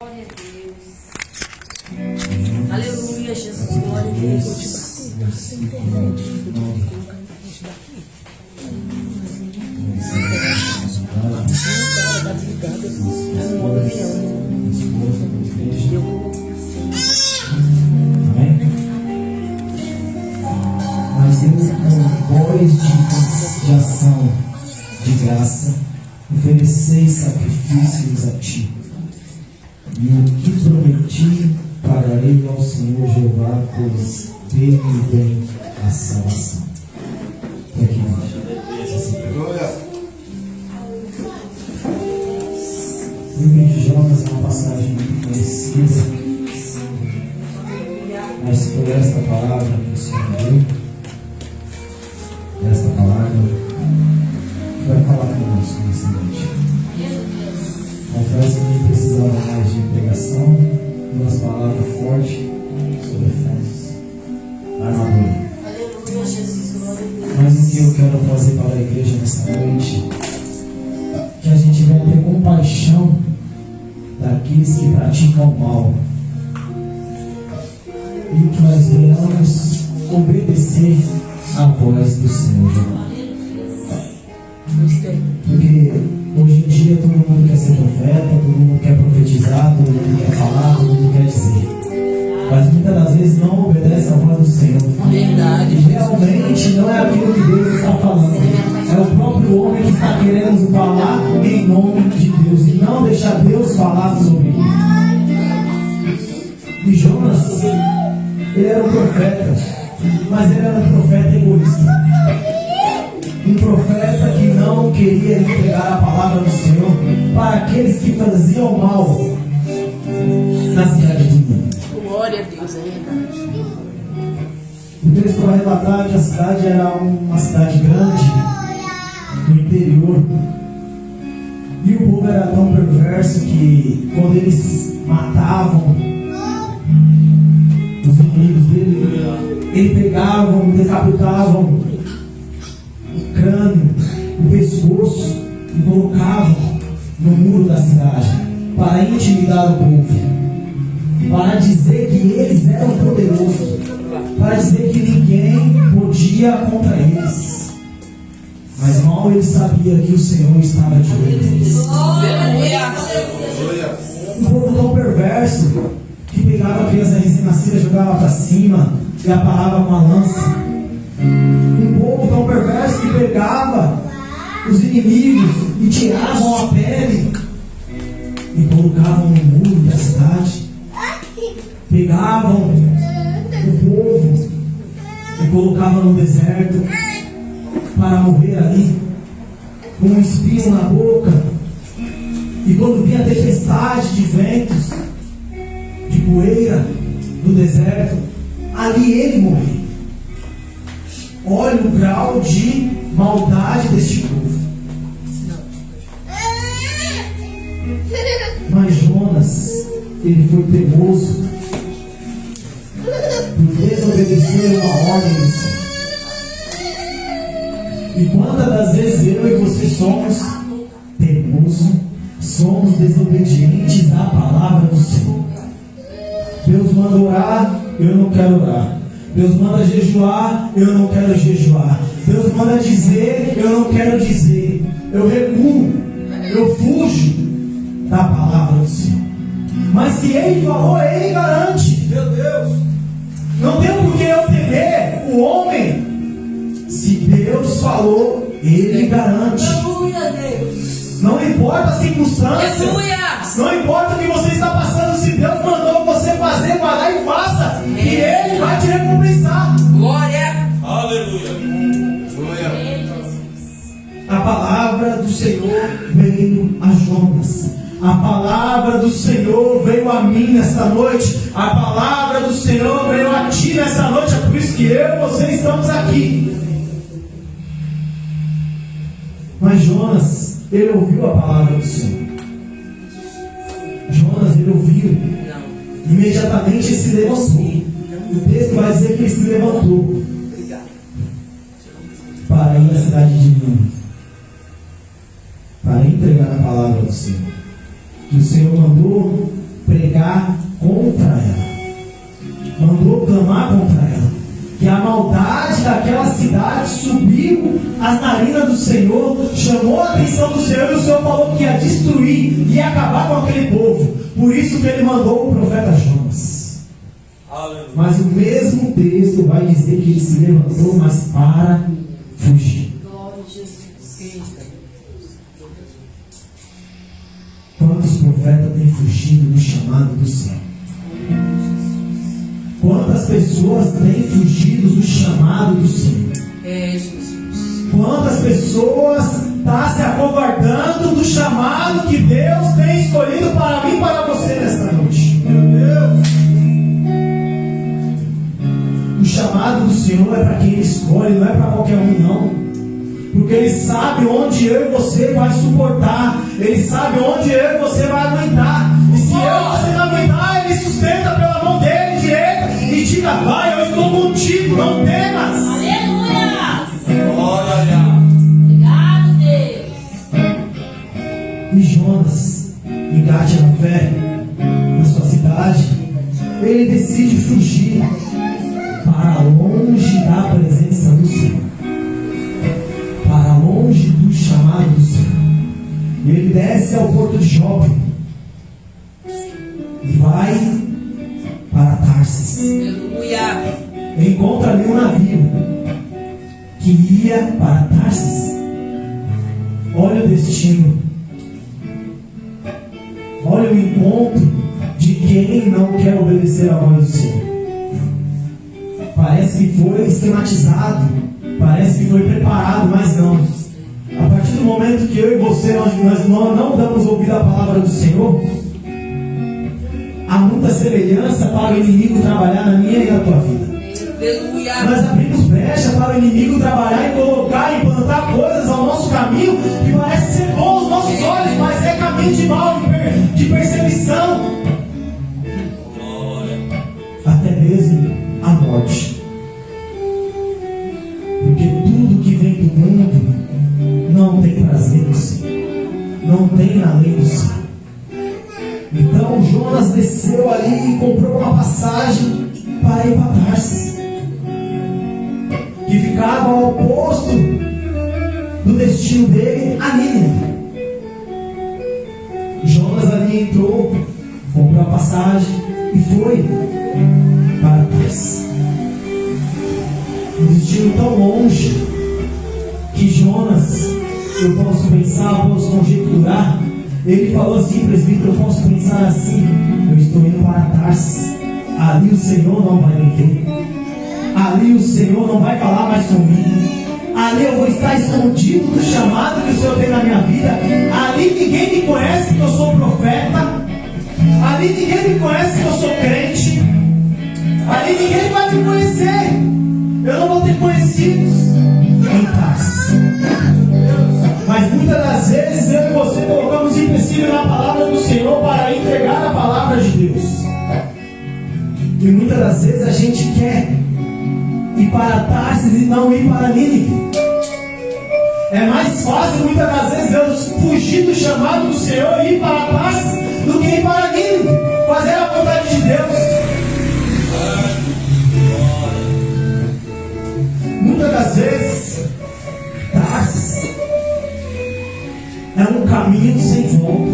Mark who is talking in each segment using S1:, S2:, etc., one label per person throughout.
S1: Glória a Deus. Aleluia, Jesus. Glória a Deus.
S2: Amém? Nós temos voz de ação de graça, ofereceis sacrifícios a ti. E o que prometi pagarei ao Senhor Jeová, pois dele vem a salvação. E aqui, o livro de Jonas é uma passagem muito conhecida, mas foi esta palavra que o Senhor deu, esta palavra que vai falar conosco nesse noite. Confesso que precisava mais de pregação e umas palavras fortes sobre fãs, armadura.
S1: Aleluia, Jesus. Glória a Deus.
S2: Mas o que eu quero trazer para a igreja nessa noite, que a gente venha ter compaixão daqueles que praticam o mal e que nós venhamos obedecer à voz do Senhor. Porque hoje em dia todo mundo quer ser profeta, todo mundo quer profetizar, todo mundo quer falar, todo mundo quer dizer. Mas muitas das vezes não obedece à voz do Senhor.
S1: Verdade.
S2: E realmente não é aquilo que Deus está falando. É o próprio homem que está querendo falar em nome de Deus e não deixar Deus falar sobre ele. E Jonas, ele era um profeta, mas ele era um profeta egoísta. Um profeta que não queria entregar a palavra do Senhor para aqueles que faziam mal na cidade de Nínive.
S1: Glória a Deus, é verdade.
S2: O texto vai relatar que a cidade era uma cidade grande, no interior. E o povo era tão perverso que quando eles matavam os inimigos dele, eles pegavam, decapitavam o crânio, o pescoço e colocavam no muro da cidade para intimidar o povo, para dizer que eles eram poderosos, para dizer que ninguém podia contra eles. Mas mal eles sabiam que o Senhor estava de eles. Um povo tão perverso que pegava a criança recém-nascida, jogava para cima e aparava com a lança. Um povo tão perverso que pegava os inimigos e tiravam a pele e colocavam no muro da cidade. Pegavam o povo e colocavam no deserto para morrer ali, com um espinho na boca. E quando vinha a tempestade de ventos, de poeira no deserto, ali ele morria. Olha o grau de maldade deste povo. Mas Jonas, ele foi teimoso por desobedecer uma ordem do Senhor. E quantas das vezes eu e você somos teimosos, somos desobedientes à palavra do Senhor? Deus manda orar, eu não quero orar. Deus manda jejuar, eu não quero jejuar. Deus manda dizer, eu não quero dizer. Eu recuo, eu fujo da palavra do Senhor. Mas se Ele falou, Ele garante. Meu Deus, não tem por que eu temer o homem. Se Deus falou, Ele garante.
S1: Aleluia, Deus.
S2: Não importa a circunstância.
S1: Aleluia.
S2: Não importa o que você está passando. Se Deus mandou você fazer, vai lá e faça. E Ele vai te recompensar.
S1: Glória.
S3: Aleluia. Glória.
S2: A palavra do Senhor veio a Jonas. A palavra do Senhor veio a mim nesta noite. A palavra do Senhor veio a ti nesta noite. É por isso que eu e você estamos aqui. Mas Jonas, ele ouviu a palavra do Senhor. Jonas, ele ouviu. Imediatamente ele se levantou. O texto vai dizer que ele se levantou para ir à cidade de Nínive, para entregar a palavra do Senhor. Que o Senhor mandou daquela cidade subiu às narinas do Senhor, chamou a atenção do Senhor, e o Senhor falou que ia destruir, ia acabar com aquele povo. Por isso que ele mandou o profeta Jonas.
S3: Aleluia.
S2: Mas o mesmo texto vai dizer que ele se levantou, mas para fugir.
S1: Glória a Jesus.
S2: Quantos profetas têm fugido do chamado do céu? Quantas pessoas têm fugido do chamado do Senhor?
S1: É, Jesus.
S2: Quantas pessoas estão se acovardando do chamado que Deus tem escolhido para mim e para você nesta noite? Meu Deus! O chamado do Senhor é para quem Ele escolhe, não é para qualquer um, não. Porque Ele sabe onde eu e você vai suportar. Ele sabe onde eu e você vai aguentar. E se eu e você não aguentar, Ele sustenta pela mão dele direita e diga: vai, eu estou contigo, não temas.
S1: Aleluia!
S3: Glória.
S1: Obrigado, Deus.
S2: E Jonas, engate na fé, na sua cidade, ele decide fugir para longe da presença do Senhor, para longe do chamado do Senhor. Ele desce ao porto de Jope e vai para Tarsis.
S1: Aleluia.
S2: Encontra ali um navio que ia para Tarsis. Olha o destino. Olha o encontro de quem não quer obedecer à voz do Senhor. Parece que foi esquematizado, parece que foi preparado, mas não. A partir do momento que eu e você nós não damos ouvido à palavra do Senhor, há muita semelhança para o inimigo trabalhar na minha e na tua vida.
S1: Aleluia.
S2: Nós abrimos brecha para o inimigo trabalhar e colocar e implantar coisas ao nosso caminho que parece ser bom aos nossos olhos, mas é caminho de mal, de perseguição, até mesmo a morte. Porque tudo que vem do mundo não tem prazer no Senhor, não tem na lei do Senhor. Então Jonas desceu ali e comprou uma passagem para ir para Tarsis, que ficava ao oposto do destino dele, a Nínive. Jonas ali entrou, comprou a passagem e foi para Tarsis. Um destino tão longe que Jonas, eu posso pensar, eu posso conjecturar. Ele falou assim: presbítero, eu posso pensar assim: eu estou indo para Tarsis, ali o Senhor não vai me ver, ali o Senhor não vai falar mais comigo, ali eu vou estar escondido do chamado que o Senhor tem na minha vida, ali ninguém me conhece que eu sou profeta, ali ninguém me conhece que eu sou crente, ali ninguém vai me conhecer, eu não vou ter conhecidos em Tarsis. Mas muitas das vezes eu e você colocamos empecilho na palavra do Senhor para entregar a palavra de Deus. E muitas das vezes a gente quer ir para Tarsis e não ir para Nínive. É mais fácil muitas das vezes eu fugir do chamado do Senhor e ir para Tarsis do que ir para Nínive, fazer a vontade de Deus. Muitas das vezes Tarsis é um caminho sem volta,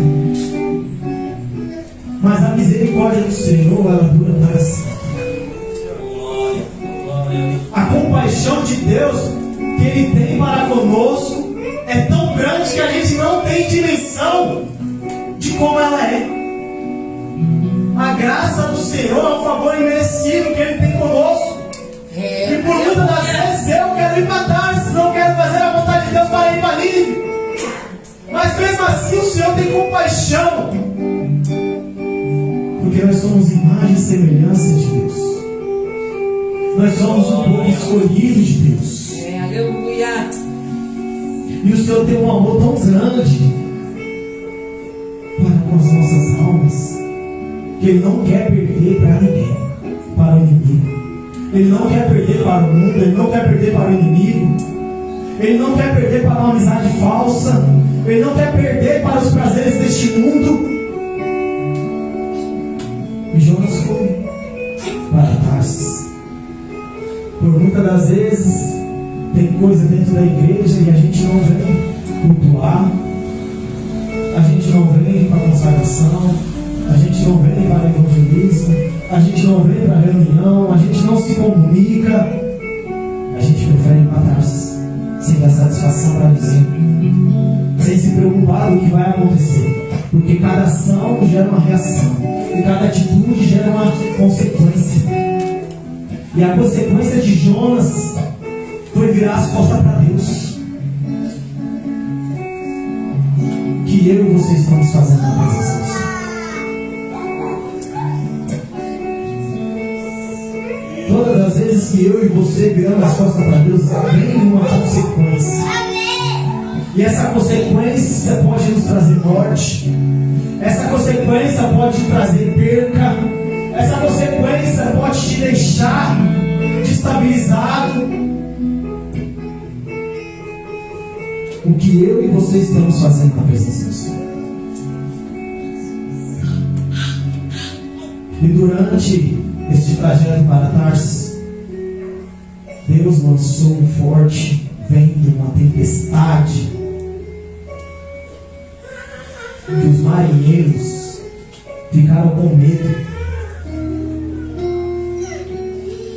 S2: mas a misericórdia do Senhor, ela dura para sempre. A compaixão de Deus que Ele tem para conosco é tão grande que a gente não tem dimensão de como ela é. A graça do Senhor é um favor imerecido que Ele tem conosco. E por muitas das vezes eu quero ir para Tarsis, não quero fazer a vontade de Deus para ir para Nínive. Mas mesmo assim o Senhor tem compaixão, porque nós somos imagem e semelhança de Deus. Nós somos um povo escolhido de Deus.
S1: Aleluia.
S2: E o Senhor tem um amor tão grande para com as nossas almas, que Ele não quer perder para ninguém, para o inimigo. Ele não quer perder para o mundo, Ele não quer perder para o inimigo, Ele não quer perder para uma amizade falsa, Ele não quer perder para os prazeres deste mundo. E Jonas foi para Tarsis, Por muitas das vezes tem coisa dentro da igreja e a gente não vem cultuar, a gente não vem para consagração, a gente não vem para evangelismo, a gente não vem para reunião, a gente não se comunica, a gente prefere ir para trás, sem dar satisfação para dizer, sem se preocupar do que vai acontecer, porque cada ação gera uma reação e cada atitude gera uma consequência. E a consequência de Jonas foi virar as costas para Deus. Que eu e você estamos fazendo na presença do Senhor. Todas as vezes que eu e você viramos as costas para Deus, vem uma consequência. E essa consequência pode nos trazer morte. Essa consequência pode te trazer perca. Essa consequência pode te deixar destabilizado. O que eu e você estamos fazendo na presença do Senhor. E durante este trajeto para Tarsis, Deus lançou um forte vento, uma tempestade, que os marinheiros ficaram com medo.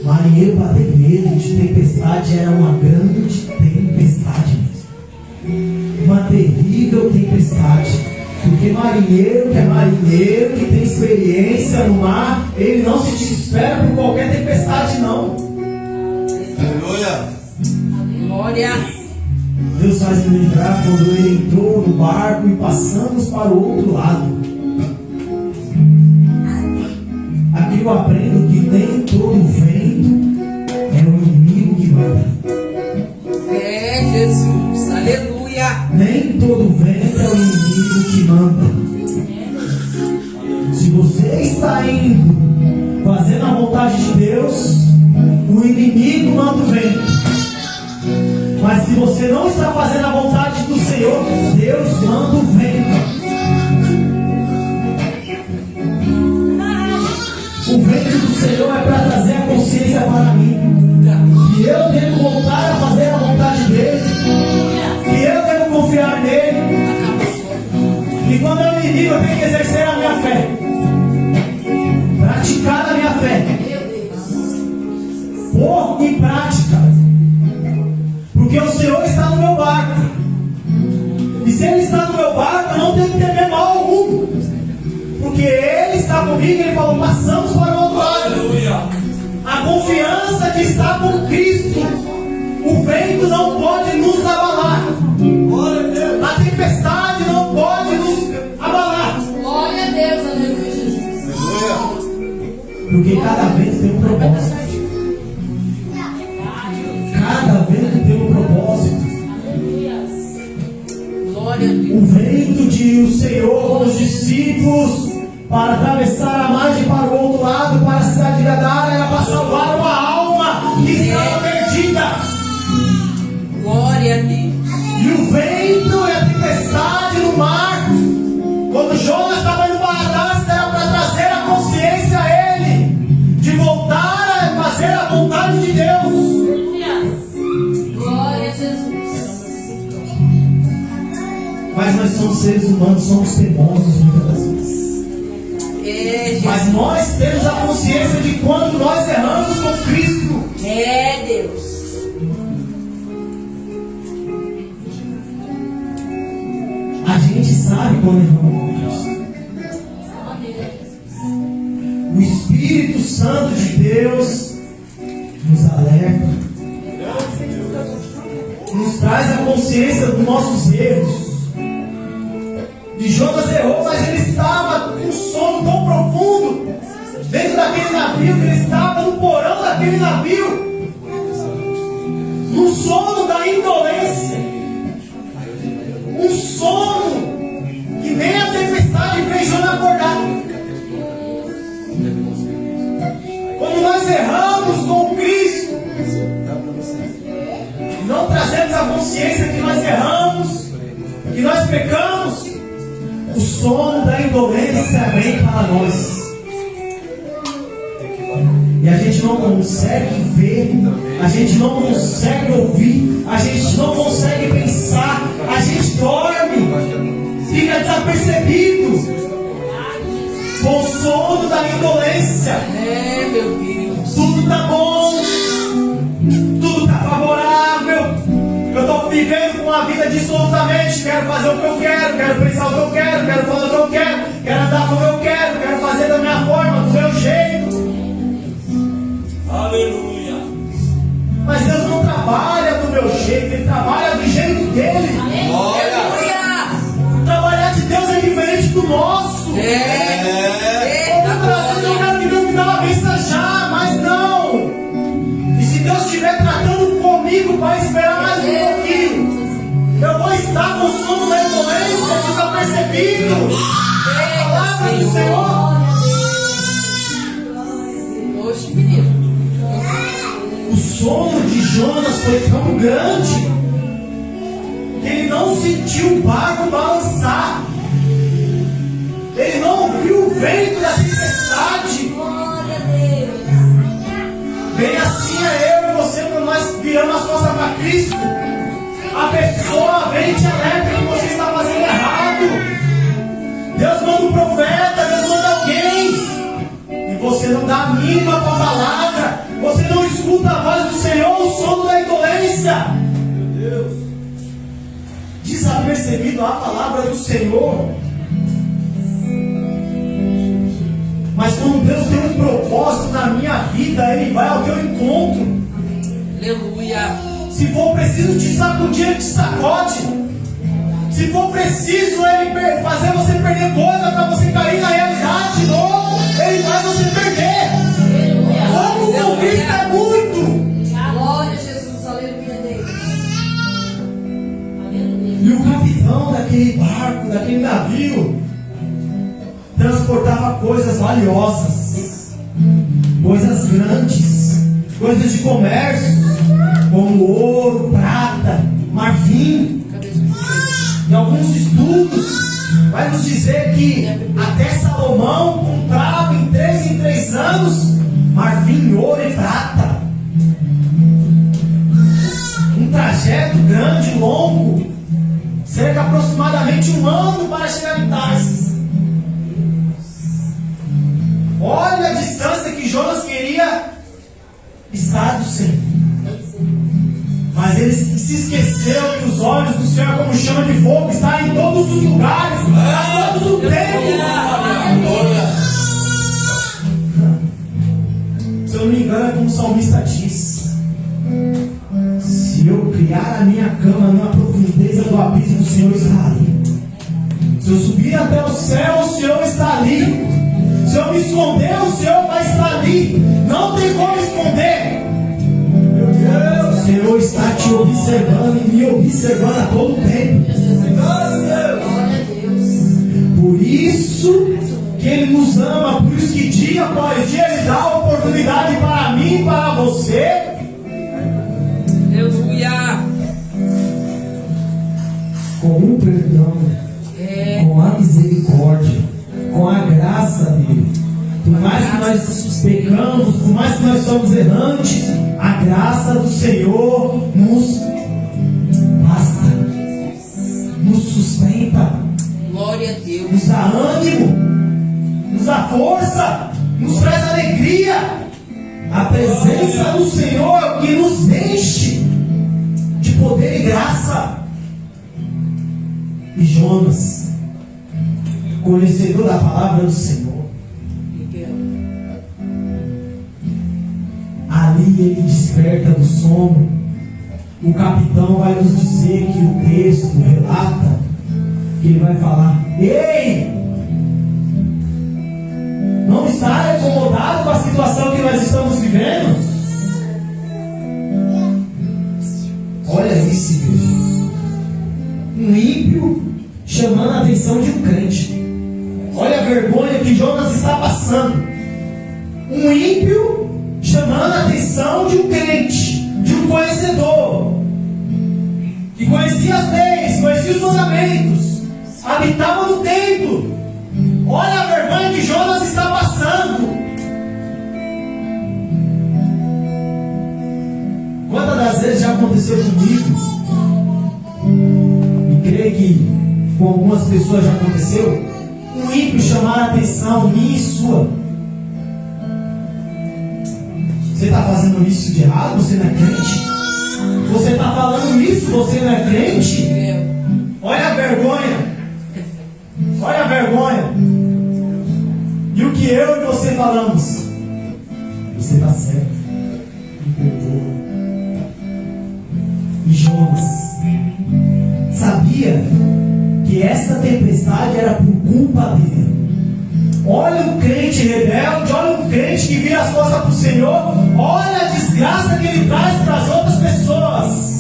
S2: Marinheiro para ter medo de tempestade era uma grande tempestade mesmo. Uma terrível tempestade. Porque marinheiro que é marinheiro, que tem experiência no mar, ele não se desespera por qualquer tempestade, não.
S3: Aleluia.
S1: Glória.
S2: Deus faz me lembrar quando ele entrou no barco e passamos para o outro lado. Aqui eu aprendo que nem todo vento é o inimigo que manda.
S1: É Jesus. Aleluia.
S2: Nem todo vento é o inimigo que manda. Se você está indo fazendo a vontade de Deus, o inimigo manda o vento. Mas se você não está fazendo a vontade do Senhor, Deus manda o vento. O vento do Senhor é para trazer a consciência para mim que eu devo voltar a fazer a vontade dele, que eu devo confiar nele. E quando é o inimigo, eu tenho que exercer a minha fé, praticar a minha fé, pôr em prática, porque o Senhor está no meu barco. E se Ele está no meu barco, eu não tenho que temer mal algum, porque Ele está comigo. Ele falou: passamos para o outro lado. A confiança que está com Cristo, o vento não pode nos abalar, a tempestade não pode nos abalar.
S1: Glória a Deus. Aleluia, Jesus.
S2: Porque cada vento tem um propósito. Cada vento tem um propósito.
S1: Glória a Deus.
S2: O vento de o Senhor com os discípulos para atravessar a margem para o outro lado, para a cidade de Gadara, era para salvar uma alma que estava perdida.
S1: Glória a Deus.
S2: E o vento e a tempestade no mar, quando Jonas estava indo para Tarsis, era para trazer a consciência a ele, de voltar a fazer a vontade de Deus.
S1: Glória a Jesus.
S2: Mas nós somos seres humanos, somos teimosos muitas das vezes. Mas nós temos a consciência de quando nós erramos com Cristo.
S1: É Deus.
S2: A gente sabe quando erramos com Cristo. O Espírito Santo de Deus nos alerta, nos traz a consciência dos nossos erros. E Jonas errou, mas ele estava com um sono tão profundo dentro daquele navio, que ele estava no porão daquele navio, no sono da indolência, um sono que nem a tempestade fez Jonas acordar. Quando nós erramos com Cristo, não trazemos a consciência que nós erramos, que nós pecamos, o sono da indolência vem para nós. E a gente não consegue ver, a gente não consegue ouvir, a gente não consegue pensar, a gente dorme, fica desapercebido, com o sono da indolência.
S1: É, meu Deus.
S2: Tudo está bom, tudo está favorável, eu estou vivendo com a vida dissolutamente, quero fazer o que eu quero pensar o que eu quero falar o que eu quero andar como eu quero fazer da minha forma, do meu jeito.
S3: Aleluia.
S2: Mas Deus não trabalha do meu jeito, Ele trabalha do jeito dele.
S1: Aleluia.
S2: Trabalhar de Deus é diferente do nosso. Outras vezes eu quero que Deus me dê uma bênção já, mas não. E se Deus estiver tratando comigo, vai esperar mais um pouquinho. Eu vou estar com o sono da indolência, desapercebido. A palavra do Senhor.
S1: Oxe, menino.
S2: O sono de Jonas foi tão grande que ele não sentiu o barco balançar. Ele não ouviu o vento da tempestade.
S1: Glória a Deus.
S2: Bem assim é eu e você, quando nós viramos as costas para Cristo. A pessoa vem e te alerta que você está fazendo errado. Deus manda um profeta, Deus manda alguém. E você não dá a mínima para a palavra. Você não escuta a voz do Senhor, o sono da indolência. Meu Deus. Desapercebido a palavra do Senhor. Mas quando Deus tem um propósito na minha vida, Ele vai ao teu encontro.
S1: Aleluia.
S2: Se for preciso te sacudir, Ele te sacode. Se for preciso Ele fazer você perder coisa para você cair na realidade de novo, Ele faz você perder. Como o convite é muito.
S1: Glória a Jesus. Aleluia, Deus. Aleluia.
S2: E o capitão daquele barco, daquele navio, transportava coisas valiosas, coisas grandes, coisas de comércio, como ouro, prata, marfim. E alguns estudos vai nos dizer que até Salomão comprava em 3 anos marfim, ouro e prata. Um trajeto grande, longo, cerca aproximadamente 1 ano para chegar em Tarsis. Olha a distância que Jonas queria estar do Senhor. Mas ele se esqueceu que os olhos do Senhor, como chama de fogo, está em todos os lugares, a todos o tempo. Se eu não me engano, é como o salmista diz: se eu criar a minha cama na profundeza do abismo, o Senhor está ali. Se eu subir até o céu, o Senhor está ali. Se eu me esconder, o Senhor vai estar ali. Não tem como esconder. Meu Deus, o Senhor está te observando e me observando a todo tempo.
S1: Glória a Deus.
S2: Por isso que Ele nos ama. Por isso que dia após dia Ele dá a oportunidade para mim e para você.
S1: Aleluia.
S2: Com o perdão, com a misericórdia, com a graça dele. Por mais que nós pecamos, por mais que nós somos errantes, a graça do Senhor nos basta, nos sustenta,
S1: Glória a Deus.
S2: nos dá ânimo, nos dá força, nos traz alegria. A presença do Senhor é o que nos enche de poder e graça. E Jonas, conhecedor da palavra do Senhor, ali ele desperta do sono. O capitão vai nos dizer que o texto relata que ele vai falar: ei, não está incomodado com a situação que nós estamos vivendo? Olha isso, igreja. Um ímpio chamando a atenção de um crente. Olha a vergonha que Jonas está passando. Um ímpio chamando a atenção de um crente, de um conhecedor, que conhecia as leis, conhecia os mandamentos, habitava no templo. Olha a vergonha que Jonas está passando. aconteceu comigo, e creio que com algumas pessoas já aconteceu, um ímpio chamar a atenção minha e sua. Você está fazendo isso de errado? Você não é crente? Você está falando isso? Você não é crente? Olha a vergonha. Olha a vergonha. E o que eu e você falamos? Você está certo. Me perdoa. E Jonas sabia que essa tempestade era por culpa dele. Olha o crente rebelde, olha o crente que vira as costas para o Senhor, olha a desgraça que ele traz para as outras pessoas.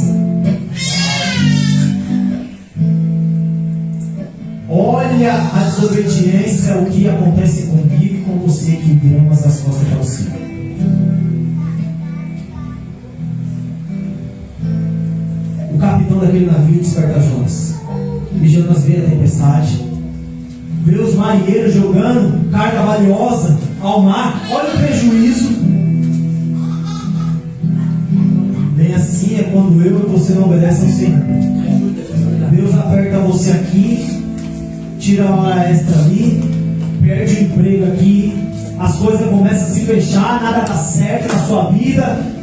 S2: Olha a desobediência, o que acontece comigo e com você que viramos as costas para o Senhor. O capitão daquele navio desperta Jonas. E Jonas vê a tempestade, vê os marinheiros jogando carga valiosa ao mar. Olha o prejuízo. Bem assim é quando eu e você não obedecem ao Senhor. Deus aperta você aqui, tira a hora extra ali, perde o emprego aqui, as coisas começam a se fechar, nada está certo na sua vida.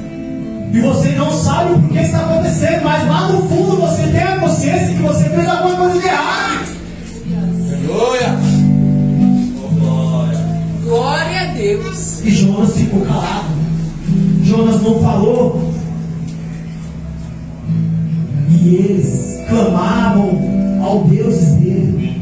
S2: E você não sabe o porquê está acontecendo, mas lá no fundo você tem a consciência que você fez alguma coisa de errado.
S3: Aleluia.
S1: Glória a Deus.
S2: E Jonas ficou calado. Jonas não falou. E eles clamavam ao Deus dele.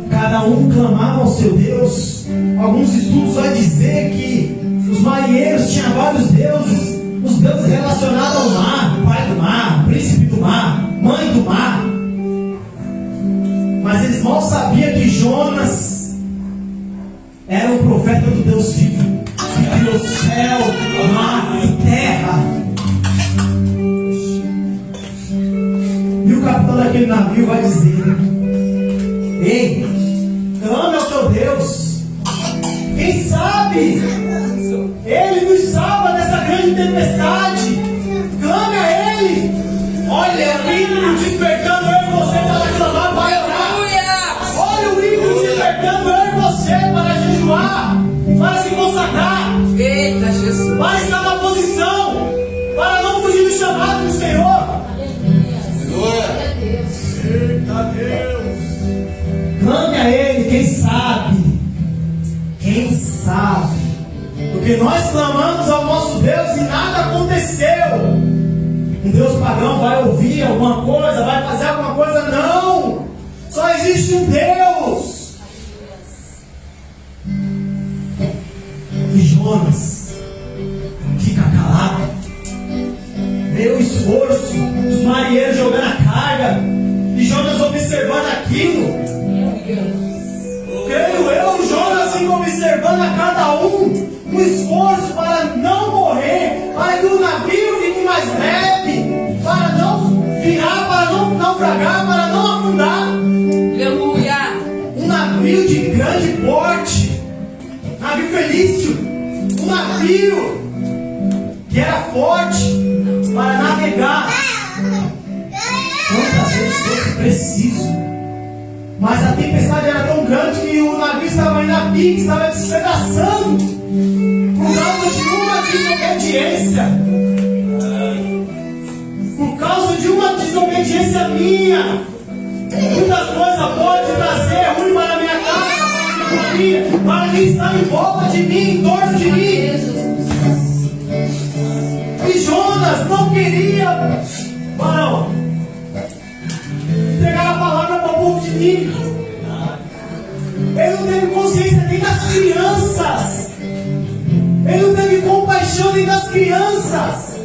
S2: Cada um clamava ao seu Deus. Alguns estudos vão dizer que os marinheiros tinham vários deuses. Os deuses relacionados ao mar, pai do mar, príncipe do mar, mãe do mar. Mas eles mal sabiam que Jonas era o profeta do Deus vivo, que criou céu, mar e terra. E o capitão daquele navio vai dizer: ei, clame ao teu Deus. Quem sabe Ele nos salva dessa grande tempestade. Clame a Ele. Olha o ímpio despertando eu e você para clamar, para orar. Olha o ímpio despertando eu e você para jejuar, para se consagrar.
S1: Eita, Jesus.
S2: Para estar na posição, para não fugir do chamado do Senhor.
S3: Aleluia.
S2: Eita Deus. Clame a Ele, quem sabe. Quem sabe. Porque nós clamamos ao nosso Deus e nada aconteceu. Um Deus pagão vai ouvir alguma coisa, vai fazer alguma coisa? Não! Só existe um Deus. E Jonas fica calado. Vê o esforço dos marinheiros jogando a carga. E Jonas observando aquilo. Creio eu, Jonas fica observando a cada um esforço para não morrer, para que o navio fique mais leve, para não virar, para não naufragar, para não afundar.
S1: Aleluia.
S2: Um navio de grande porte, navio felício, um navio que era forte para navegar quantas vezes fosse preciso. Mas a tempestade era tão grande que o navio estava indo a pique, estava despedaçando por causa de uma desobediência. Por causa de uma desobediência minha. Muitas coisas podem trazer ruim para a minha casa, para a minha família, para quem está em volta de mim, em torno de mim. E Jonas não queria, varão, entregar a palavra para o povo de mim. Ele não teve consciência nem das crianças. Ele não teve compaixão nem das crianças.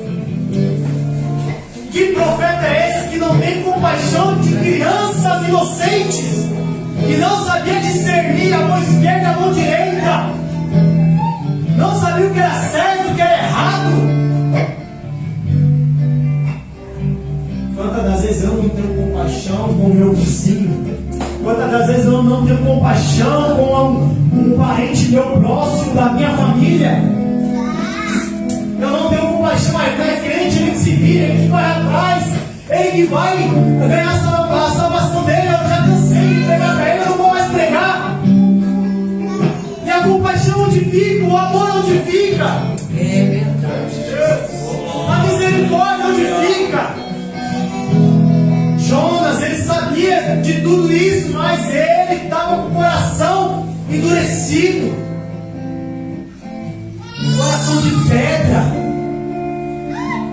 S2: Que profeta é esse que não tem compaixão de crianças inocentes? Que não sabia discernir a mão esquerda e a mão direita? Não sabia o que era certo e o que era errado? Quantas das vezes eu não tenho compaixão com o meu vizinho? Quantas das vezes eu não tenho compaixão com um parente meu próximo da minha família? Eu não tenho compaixão compaixão é crente, ele que se vira, ele que vai atrás, ele que vai ganhar a salvação dele. Eu já cansei de pregar para ele, eu não vou mais pregar. E a compaixão onde fica, o amor onde fica,
S1: É verdade.
S2: a misericórdia onde fica. Jonas, ele sabia de tudo isso, mas ele estava com o coração endurecido, coração de pedra,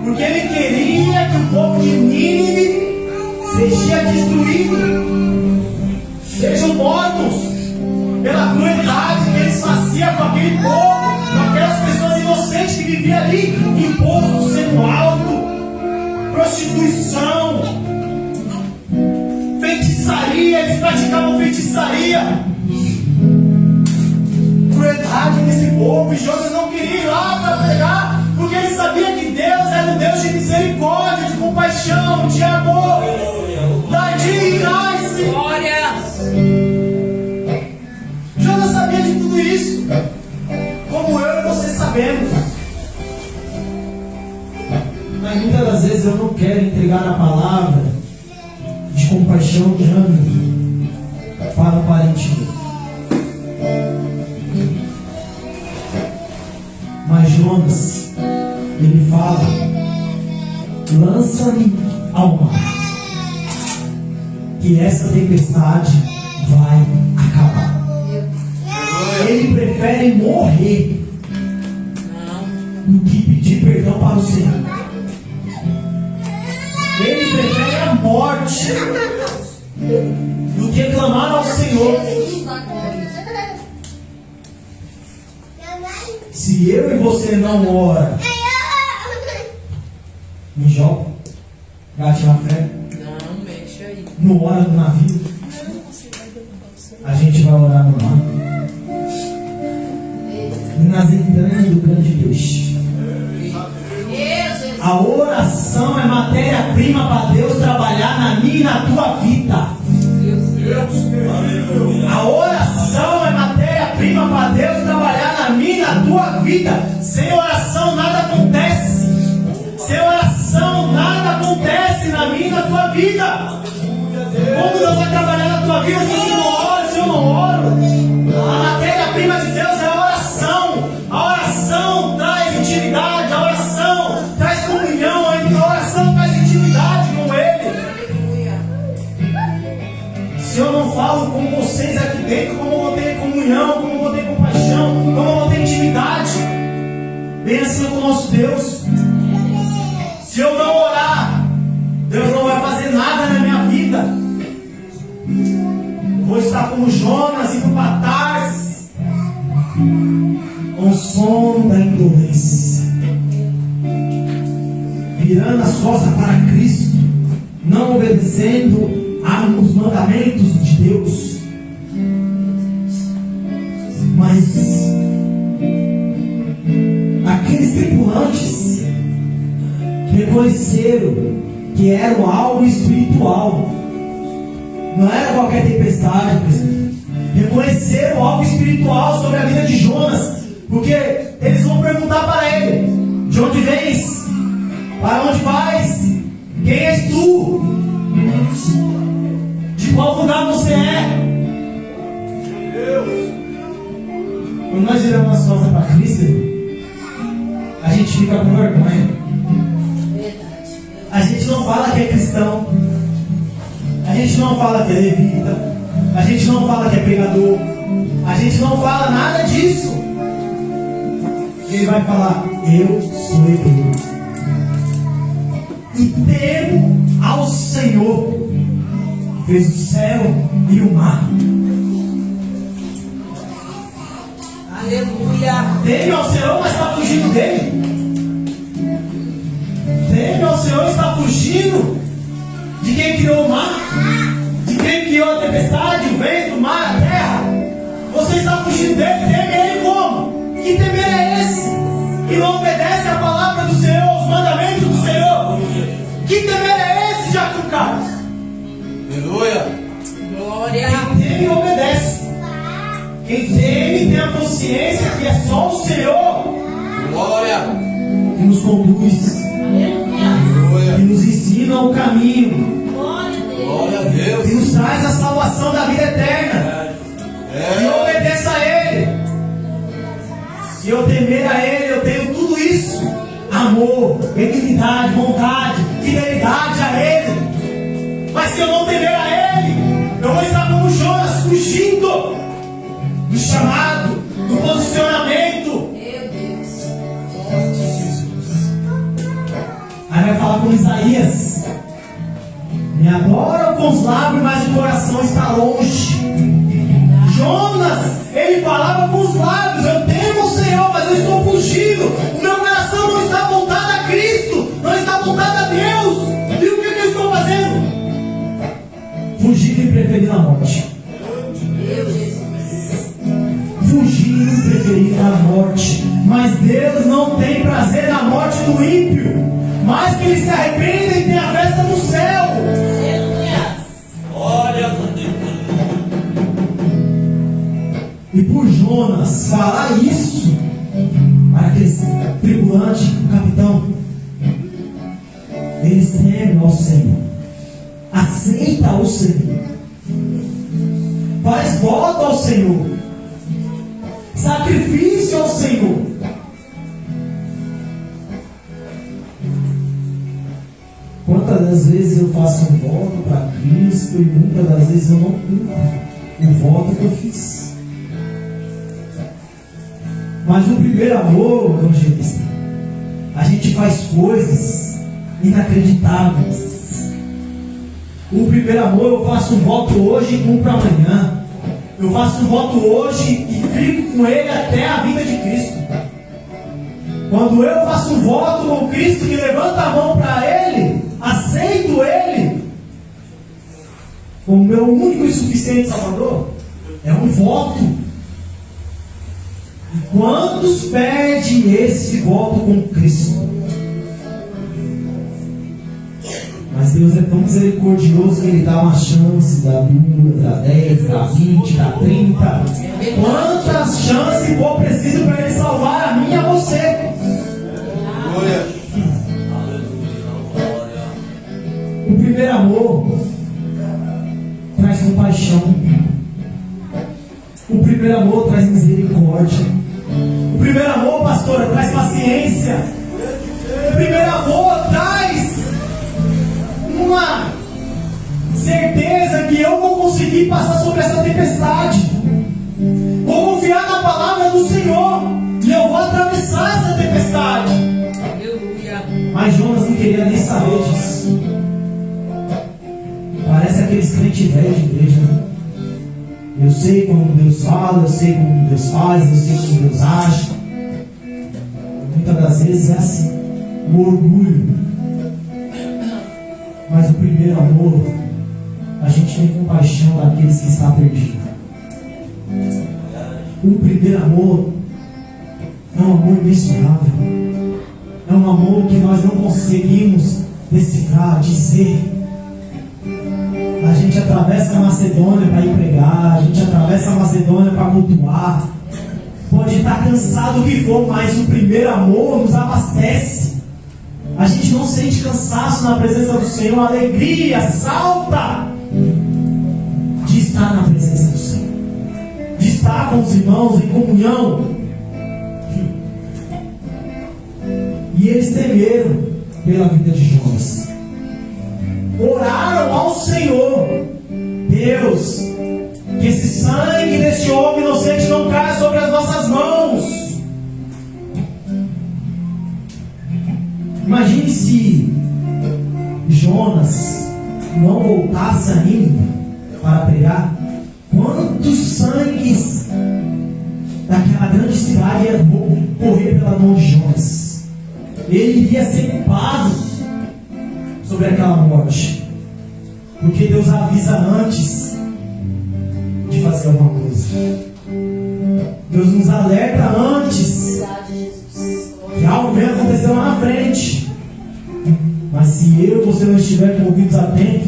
S2: porque ele queria que o povo de Nínive seja destruído, sejam mortos pela crueldade que eles faziam com aquele povo, com aquelas pessoas inocentes que viviam ali, imposto sendo alto, prostituição, feitiçaria, eles praticavam feitiçaria, crueldade nesse povo. E Jonas não queria ir lá para pregar, porque ele sabia que Deus era um Deus de misericórdia, de compaixão, de amor, de graça.
S1: Glória.
S2: Jonas sabia de tudo isso, como eu e você sabemos. Mas muitas das vezes eu não quero entregar a palavra de compaixão grande para o parente meu. Mas Jonas, ele fala: lança-me ao mar, que essa tempestade vai acabar. Ele prefere morrer do que pedir perdão para o Senhor. Ele prefere a morte do que clamar ao Senhor. Se eu e você não ora em Jó, gate na fé,
S1: Não, mexe aí.
S2: não ora no navio, a gente vai orar no mar e nas entranhas do grande Deus. A oração é matéria-prima para Deus trabalhar na minha e na tua vida. A oração é matéria-prima para Deus trabalhar na minha e na tua vida. Sem oração nada acontece. Sem oração nada acontece na minha e na tua vida. Como Deus vai trabalhar na tua vida se você não ora, se eu não oro? A matéria-prima de Deus é a oração. A oração traz intimidade, a oração traz comunhão, a oração traz intimidade com Ele. Se eu não falo com vocês aqui dentro, como eu vou ter comunhão, como eu vou ter compaixão, como eu vou ter intimidade? Bem assim com o nosso Deus. Se eu não orar, Deus não vai fazer nada na minha vida. Vou estar como Jonas, indo para Tarsis, com o som da indolência, virando as costas para Cristo, não obedecendo aos mandamentos de Deus. Mas aqueles tripulantes reconheceram que era algo espiritual, não era qualquer tempestade. Reconheceram algo espiritual sobre a vida de Jonas, porque eles vão perguntar para ele: de onde vens? Para onde vais? Quem és tu? De qual lugar você é? Quando nós viramos as costas para Cristo, a gente fica com vergonha. A gente não fala que é cristão. A gente não fala que é levita. A gente não fala que é pregador. A gente não fala nada disso. Ele vai falar: eu sou hebreu e temo ao Senhor, que fez o céu e o mar.
S1: Aleluia.
S2: Teme ao Senhor, mas está fugindo dele. Teme ao Senhor, está fugindo de quem criou o mar, de quem criou a tempestade, o vento, o mar, a terra. Você está fugindo dele. Teme ele como? Que temer é esse? Que não obedece a palavra do Senhor, os mandamentos do Senhor. Que temer é esse, Jacob Carlos?
S3: Aleluia.
S1: Glória.
S2: Quem teme obedece. Quem teme tem a consciência que é só o Senhor
S3: Glória.
S2: que que nos conduz,
S3: Aleluia.
S2: que nos ensina o caminho,
S3: Glória a
S2: que
S3: Deus.
S2: nos traz a salvação da vida eterna. E eu obedeço a Ele. Se eu temer a Ele, eu tenho tudo isso: amor, benignidade, bondade, fidelidade a Ele. Mas se eu não temer a Ele, eu vou estar como Jonas, fugindo do chamado, do posicionamento.
S1: Meu Deus.
S2: Aí vai falar com Isaías: me adoram com os lábios, mas o coração está longe. Jonas, ele falava com os lábios: eu temo o Senhor, mas eu estou fugindo. O meu coração não está voltado a Cristo, não está voltado a Deus. E o que eu estou fazendo? Fugindo e preferindo a morte.
S1: Meu Jesus.
S2: Fugindo e preferindo a morte. Mas Deus não tem prazer na morte do ímpio, mas que ele se arrependa e tenha a festa no céu.
S3: Glória a Deus.
S2: E por Jonas falar isso para aquele tripulante, o capitão, eles temem ao Senhor, aceita o Senhor, faz voto ao Senhor, sacrifício ao Senhor. Quantas das vezes eu faço um voto para Cristo e muitas das vezes eu não cumpro o voto que eu fiz. Mas o primeiro amor, evangelista, a gente faz coisas inacreditáveis. O primeiro amor, eu faço um voto hoje e cumpro amanhã. Eu faço um voto hoje e fico com ele até a vinda de Cristo. Quando eu faço um voto com Cristo que levanta a mão para Ele, aceito Ele como meu único e suficiente Salvador, é um voto. E quantos perdem esse voto com Cristo? Mas Deus é tão misericordioso que Ele dá uma chance, dá 2, dá 10, dá 20, dá 30. Quantas chances for preciso para Ele salvar a mim e a você?
S3: Glória.
S2: O primeiro amor traz compaixão. O primeiro amor traz misericórdia. O primeiro amor, pastora, traz paciência. O primeiro amor traz uma certeza que eu vou conseguir passar sobre essa tempestade. Vou confiar na palavra do Senhor e eu vou atravessar essa tempestade.
S1: Aleluia.
S2: Mas Jonas não queria nem saber disso. Parece aqueles crentes velhos de igreja, né? Eu sei como Deus fala, eu sei como Deus faz, eu sei como Deus age. Muitas das vezes é assim, o orgulho. Mas o primeiro amor, a gente tem compaixão daqueles que estão perdidos. O primeiro amor é um amor imensurável. É um amor que nós não conseguimos decifrar, dizer. A gente atravessa a Macedônia para ir pregar, a gente atravessa a Macedônia para cultuar. Pode estar cansado o que for, mas o primeiro amor nos abastece. A gente não sente cansaço na presença do Senhor, a alegria salta de estar na presença do Senhor, de estar com os irmãos em comunhão. E eles temeram pela vida de Jonas. Oraram ao Senhor: Deus, que esse sangue deste homem inocente não caia sobre as nossas mãos. Imagine se Jonas não voltasse ainda para pregar. Quantos sangues daquela grande cidade ia correr pela mão de Jonas? Ele iria ser culpado sobre aquela morte, porque Deus avisa antes de fazer alguma coisa. Deus nos alerta antes que algo venha acontecer lá na frente. Mas se eu e você não estiver com ouvidos atentos,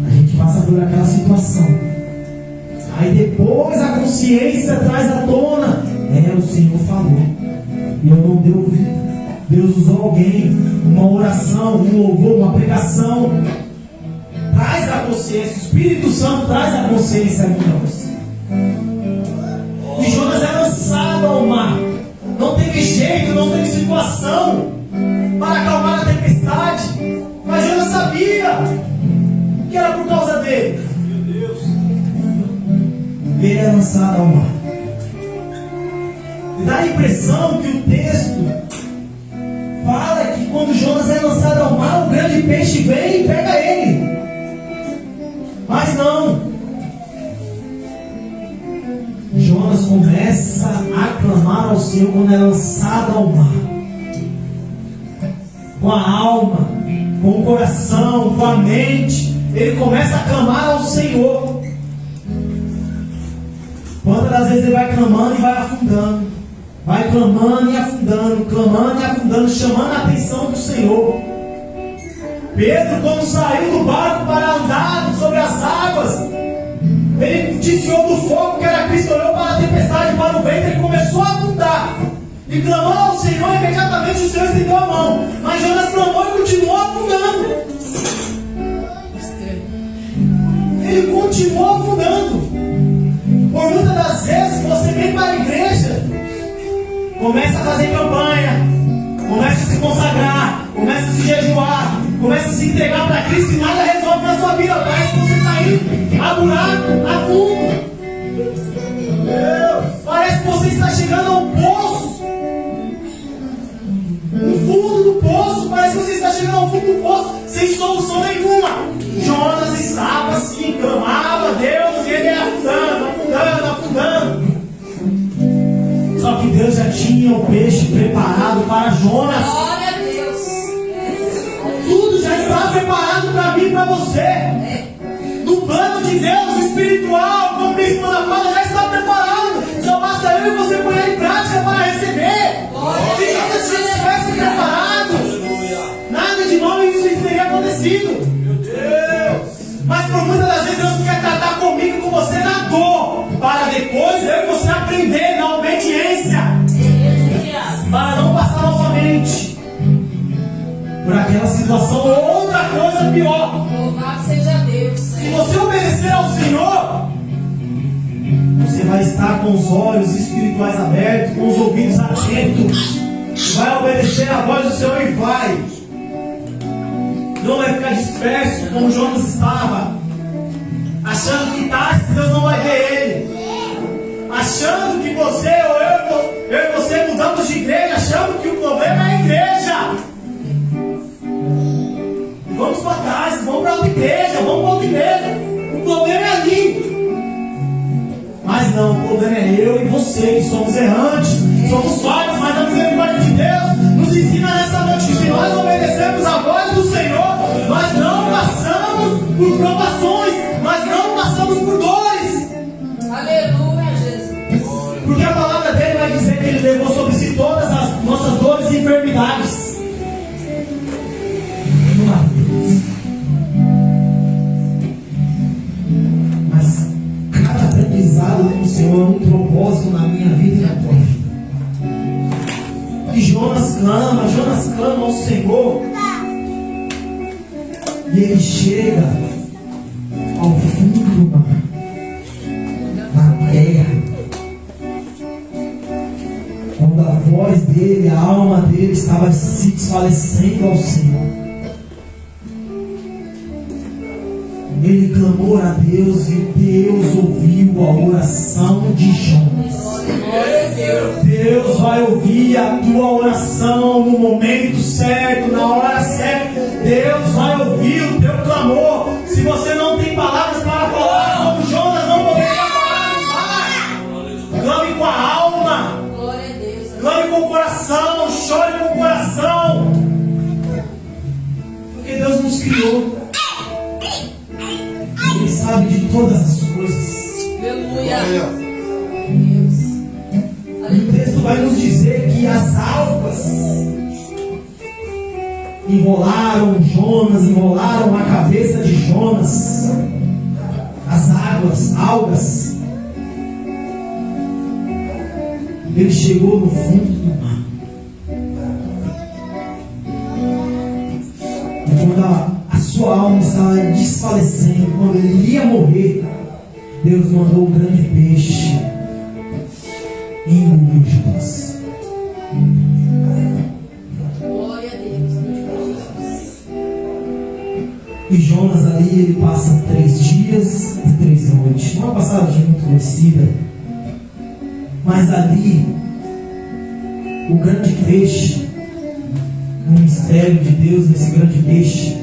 S2: a gente passa por aquela situação. Aí depois a consciência traz à tona: o Senhor falou e eu não dei ouvido. Deus usou alguém, uma oração, um louvor, uma pregação. Traz a consciência, o Espírito Santo traz a consciência aqui para você. E Jonas é lançado ao mar. Não teve jeito, não teve situação para acalmar a tempestade. Mas Jonas sabia que era por causa dele. Ele é lançado ao mar. E dá a impressão que o texto fala que quando Jonas é lançado ao mar, o grande peixe vem e pega ele. Mas não. Jonas começa a clamar ao Senhor quando é lançado ao mar. Com a alma, com o coração, com a mente, ele começa a clamar ao Senhor. Quantas das vezes ele vai clamando e vai afundando, vai clamando e afundando, chamando a atenção do Senhor. Pedro, quando saiu do barco para andar sobre as águas, ele desviou do fogo que era Cristo, olhou para a tempestade, para o vento, ele começou a afundar e clamou ao Senhor. Imediatamente o Senhor estendeu a mão, mas Jonas clamou e continuou afundando. Ele continuou afundando. Por muitas das vezes você vem para a igreja, começa a fazer campanha, começa a se consagrar, começa a se jejuar, começa a se entregar para Cristo e nada resolve na sua vida. Parece que você está indo a buraco, a fundo. Parece que você está chegando ao poço, no fundo do poço. Parece que você está chegando ao fundo do poço sem solução nenhuma. Jonas estava assim, clamava a Deus e ele ia afundando. Só que Deus já tinha o peixe preparado para Jonas.
S1: Glória a Deus.
S2: Tudo já está preparado para mim e para você. No plano de Deus espiritual, como a esposa fala, já está preparado. Só basta eu e você pôr em prática para receber. Se Jonas já estivesse preparado, nada de mal isso teria acontecido. Mas por muitas das vezes Deus quer tratar comigo e com você na dor, para depois eu e você aprender na obediência, para não passar novamente por aquela situação ou outra coisa pior.
S1: Louvado seja Deus.
S2: Se você obedecer ao Senhor, você vai estar com os olhos espirituais abertos, com os ouvidos atentos, vai obedecer a voz do Senhor e vai. Não vai ficar disperso como Jonas estava, achando que Deus não vai ver ele, achando que você ou eu e você mudamos de igreja, achando que o problema é a igreja. Vamos para trás, vamos para outra igreja, o problema é ali. Mas não, o problema é eu e você, que somos errantes, somos falhos, mas a misericórdia de Deus nos ensina nessa noite que se nós obedecermos a voz do Senhor, nós não passamos por provações, nós não passamos por dores.
S1: Aleluia, Jesus.
S2: Porque a palavra dele vai dizer que ele levou sobre si todas as nossas dores e enfermidades. Mas cada aprendizado com o Senhor é um propósito na minha vida e na tua vida. E Jonas clama ao Senhor. E ele chega ao fundo do mar, na terra, quando a voz dele, a alma dele estava se desfalecendo ao Senhor. Ele clamou a Deus e Deus ouviu a oração de Jonas. Deus vai ouvir a tua oração no momento certo, na hora certa. Deus vai ouvir o teu clamor. Se você não tem palavras para falar, como Jonas não poderia falar, clame com a alma, clame com o coração, chore com o coração, porque Deus nos criou. Ele sabe de todas as coisas.
S1: Aleluia.
S2: E o texto vai nos dizer que as águas enrolaram Jonas, enrolaram a cabeça de Jonas. As algas. Ele chegou no fundo do mar. quando a sua alma estava desfalecendo, quando ele ia morrer, Deus mandou um grande peixe e engoliu Jonas.
S1: Glória a Deus. Jesus.
S2: E Jonas ali, ele passa 3 dias e 3 noites. Uma passagem muito conhecida. Mas ali, o grande peixe, o mistério de Deus nesse grande peixe,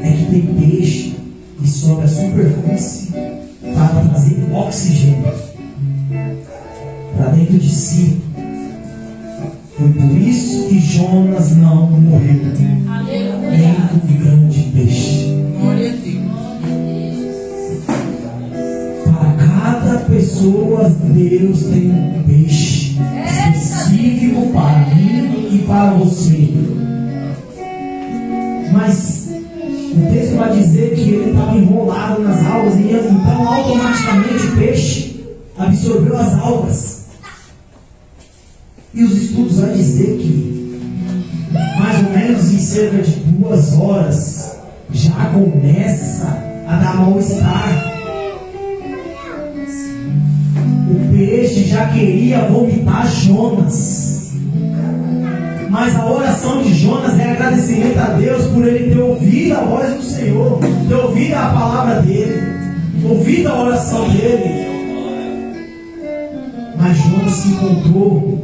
S2: é que tem peixe que sobe a superfície para trazer oxigênio para dentro de si. Foi por isso que Jonas não morreu
S1: Aleluia.
S2: dentro de grande peixe.
S1: Glória a Deus.
S2: Para cada pessoa, Deus tem um peixe específico para mim e para você. Mas o texto vai dizer que ele estava enrolado nas algas e então automaticamente o peixe absorveu as algas. E os estudos vão dizer que mais ou menos em cerca de 2 horas já começa a dar mal-estar. O peixe já queria vomitar Jonas. Mas a oração de Jonas é agradecimento a Deus por ele ter ouvido a voz do Senhor, ter ouvido a palavra dele, ouvido a oração dele. Mas Jonas se encontrou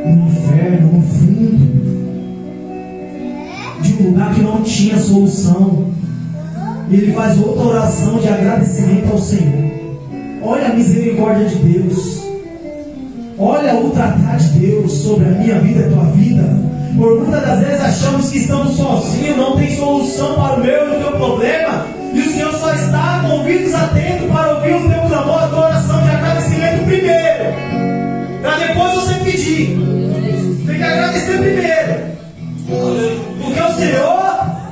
S2: no inferno, no fundo de um lugar que não tinha solução. Ele faz outra oração de agradecimento ao Senhor. Olha a misericórdia de Deus. Olha o tratar de Deus sobre a minha vida e a tua vida. Por muitas das vezes achamos que estamos sozinhos, não tem solução para o meu e o teu problema. E o Senhor só está com ouvidos atentos para ouvir o teu clamor, a tua oração de agradecimento primeiro. Para depois você pedir. Tem que agradecer primeiro. Porque o Senhor,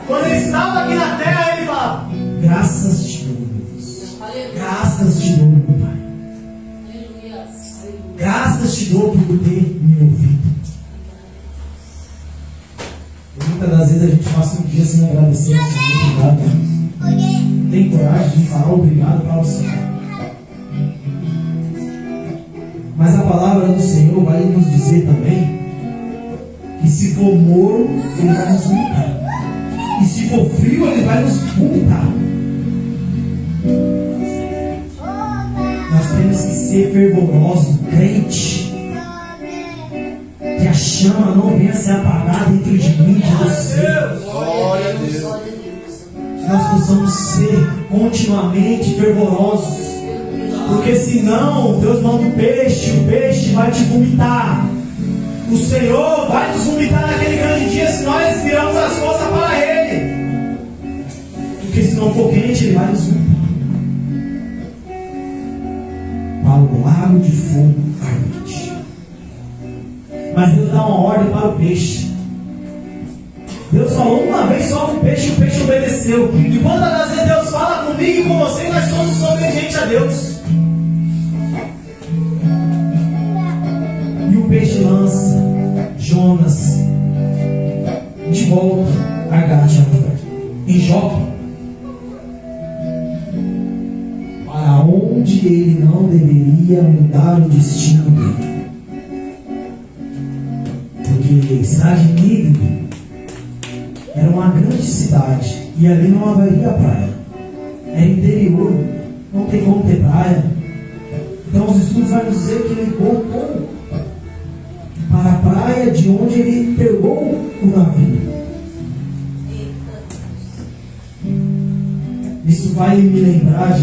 S2: quando Ele estava aqui na terra, Ele fala: graças te dou, Deus. Graças te dou, meu Pai. Graças te dou por ter me ouvido. E muitas das vezes a gente passa um dia sem agradecer ao Senhor. Obrigado, Deus. Tem coragem de falar obrigado para o Senhor. Mas a palavra do Senhor vai nos dizer também que se for morno, Ele vai nos vomitar. E se for frio, Ele vai nos vomitar. Nós temos que ser fervorosos, crente, que a chama não venha ser apagada dentro de mim, de você.
S3: Glória a Deus.
S2: Que nós possamos ser continuamente fervorosos, porque senão Deus manda o peixe vai te vomitar. O Senhor vai nos vomitar naquele grande dia se nós viramos as costas para Ele. Porque se não for quente, Ele vai nos vomitar para o lago de fogo ardente. Mas Deus dá uma ordem para o peixe. Deus falou uma vez só com o peixe obedeceu. E quantas das vezes Deus fala comigo e com você, nós somos obedientes a Deus. E o peixe lança Jonas de volta a Gat-Hefer, em Jope, para onde ele não deveria mudar o destino dele. Porque cidade de Nínive era uma grande cidade e ali não haveria praia. É interior, não tem como ter praia. Então os estudos vão dizer que ele voltou para a praia de onde ele pegou o navio. Isso vai me lembrar